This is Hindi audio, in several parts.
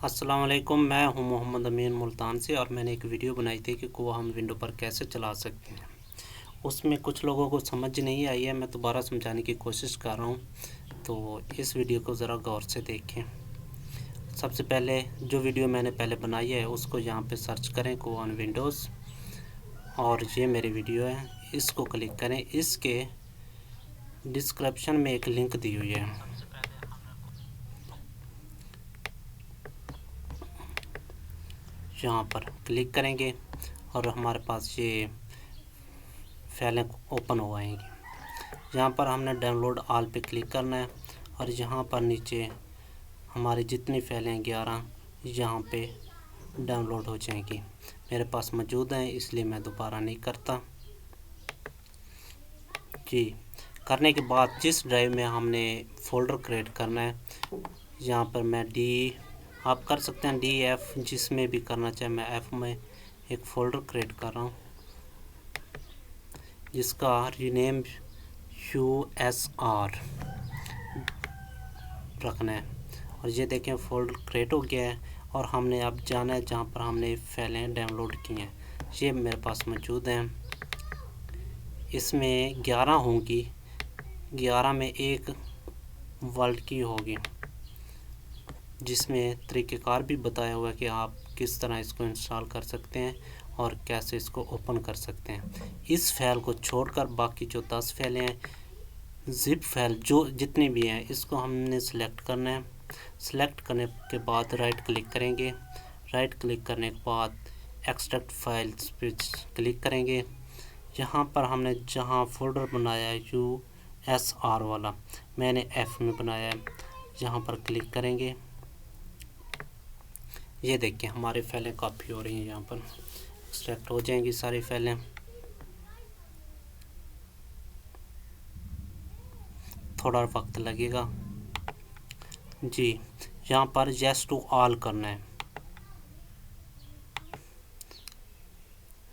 अस्सलाम वालेकुम। मैं हूं मोहम्मद अमीन मुल्तान से और मैंने एक वीडियो बनाई थी कि कोवा हम विंडो पर कैसे चला सकते हैं। उसमें कुछ लोगों को समझ नहीं आई है, मैं दोबारा समझाने की कोशिश कर रहा हूं, तो इस वीडियो को ज़रा गौर से देखें। सबसे पहले जो वीडियो मैंने पहले बनाई है उसको यहाँ पे सर्च करें, कोवा ऑन विंडोज़, और ये मेरी वीडियो है, इसको क्लिक करें। इसके डिस्क्रिप्शन में एक लिंक दी हुई है, यहाँ पर क्लिक करेंगे और हमारे पास ये फाइलें ओपन हो आएंगी। यहाँ पर हमने डाउनलोड ऑल पे क्लिक करना है और यहाँ पर नीचे हमारी जितनी फाइलें 11 यहाँ पे डाउनलोड हो जाएंगी। मेरे पास मौजूद हैं, इसलिए मैं दोबारा नहीं करता जी। करने के बाद जिस ड्राइव में हमने फ़ोल्डर क्रिएट करना है, यहाँ पर मैं आप कर सकते हैं DF, जिसमें भी करना चाहे। मैं F में एक फ़ोल्डर क्रिएट कर रहा हूँ जिसका रीनेम USR रखना है। और ये देखें फ़ोल्डर क्रिएट हो गया है और हमने अब जाना है जहाँ पर हमने फाइलें डाउनलोड की हैं। ये मेरे पास मौजूद हैं, इसमें 11 होंगी, 11 में एक वर्ल्ड की होगी, जिसमें तरीक़ेकार भी बताया हुआ है कि आप किस तरह इसको इंस्टॉल कर सकते हैं और कैसे इसको ओपन कर सकते हैं। इस फाइल को छोड़कर बाकी जो 10 फाइलें हैं, ज़िप फाइल जो जितनी भी हैं, इसको हमने सेलेक्ट करना है। सेलेक्ट करने के बाद राइट क्लिक करेंगे। राइट क्लिक करने के बाद एक्सट्रैक्ट फाइल्स पे क्लिक करेंगे। यहाँ पर हमने जहाँ फ़ोल्डर बनाया है USR वाला, मैंने F में बनाया है, यहाँ पर क्लिक करेंगे। ये देखिए हमारी फाइलें कॉपी हो रही हैं, यहाँ पर एक्सट्रैक्ट हो जाएंगी सारी फाइलें। थोड़ा वक्त लगेगा जी। यहाँ पर येस टू ऑल करना है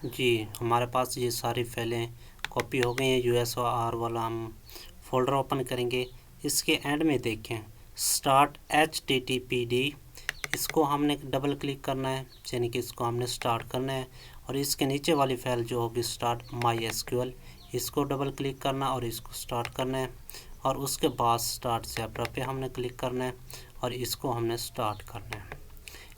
जी। हमारे पास ये सारी फाइलें कॉपी हो गई हैं। USR वाला हम फोल्डर ओपन करेंगे। इसके एंड में देखें स्टार्ट HTTPD, इसको हमने डबल क्लिक करना है, यानी कि इसको हमने स्टार्ट करना है। और इसके नीचे वाली फाइल जो होगी स्टार्ट MySQL, इसको डबल क्लिक करना और इसको स्टार्ट करना है। और उसके बाद स्टार्ट ज़ेब्रा पे हमने क्लिक करना है और इसको हमने स्टार्ट करना है।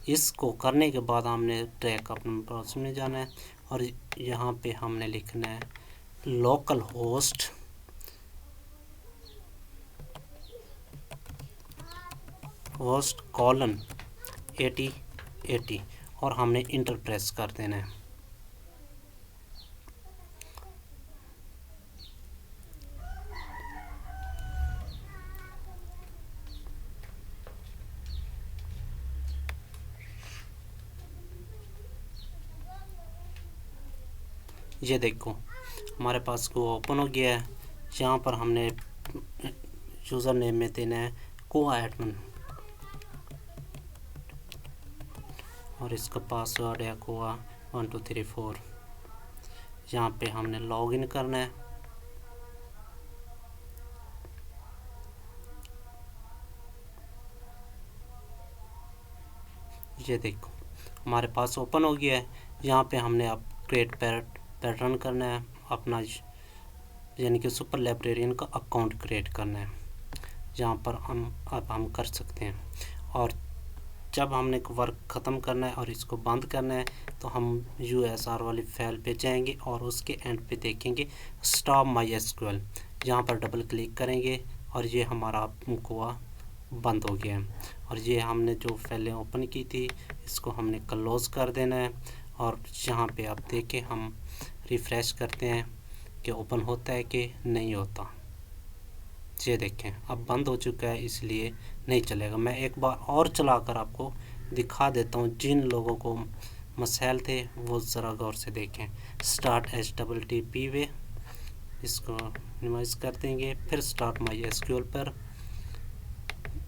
इसको करने के बाद हमने ट्रैक अपने ब्राउज़र में जाना है और यहाँ पे हमने लिखना है लोकल होस्ट कॉलन 8080 और हमने इंटर प्रेस कर देना है। ये देखो हमारे पास को ओपन हो गया है। यहाँ पर हमने यूज़र नेम में देना है कोवा एडमिन और इसका पासवर्ड है कोवा 1234। यहाँ पे हमने लॉगिन करना है। ये देखो हमारे पास ओपन हो गया है। यहाँ पे हमने अब क्रिएट पैटर्न करना है अपना, यानी कि सुपर लाइब्रेरियन का अकाउंट क्रिएट करना है। यहाँ पर हम कर सकते हैं। और जब हमने वर्क ख़त्म करना है और इसको बंद करना है तो हम USR वाली फाइल पे जाएंगे और उसके एंड पे देखेंगे स्टॉप MySQL, यहाँ पर डबल क्लिक करेंगे और ये हमारा कोवा बंद हो गया है। और ये हमने जो फाइलें ओपन की थी इसको हमने क्लोज़ कर देना है। और यहाँ पे आप देखें, हम रिफ़्रेश करते हैं कि ओपन होता है कि नहीं होता। ये देखें अब बंद हो चुका है, इसलिए नहीं चलेगा। मैं एक बार और चलाकर आपको दिखा देता हूँ। जिन लोगों को मसाइल थे वो ज़रा गौर से देखें। स्टार्ट HTTP वे, इसको मिनिमाइज कर देंगे, फिर स्टार्ट MySQL पर,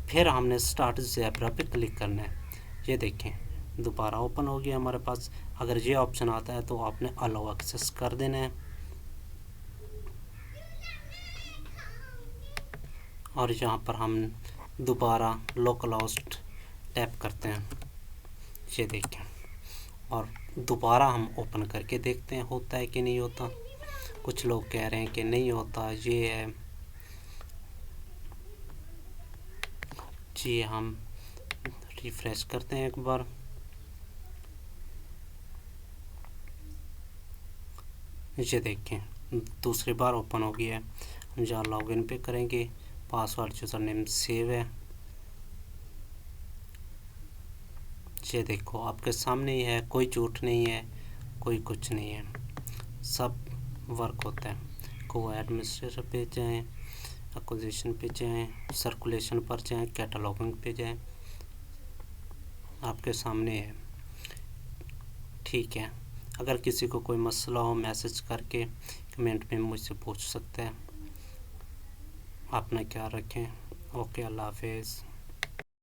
फिर हमने स्टार्ट ज़ेब्रा पे क्लिक करना है। ये देखें दोबारा ओपन हो गया हमारे पास। अगर ये ऑप्शन आता है तो आपने अलाउ एक्सेस कर देना है और यहाँ पर हम दोबारा लोकल होस्ट टैप करते हैं। ये देखें, और दोबारा हम ओपन करके देखते हैं होता है कि नहीं होता। कुछ लोग कह रहे हैं कि नहीं होता। ये है जी, हम रिफ्रेश करते हैं एक बार। ये देखें दूसरी बार ओपन हो गया है। हम जहाँ लॉगिन पे करेंगे, पासवर्ड यूज़र नेम सेव है। ये देखो आपके सामने ही है, कोई झूठ नहीं है, कोई कुछ नहीं है, सब वर्क होता है। को एडमिनिस्ट्रेटर पे जाएं, एक्विजिशन पे जाएं, सर्कुलेशन पर जाएं, कैटलॉगिंग पे जाएं, आपके सामने है। ठीक है, अगर किसी को कोई मसला हो मैसेज करके कमेंट में मुझसे पूछ सकते हैं। अपना ख्याल रखें। ओके, अल्लाह हाफिज़।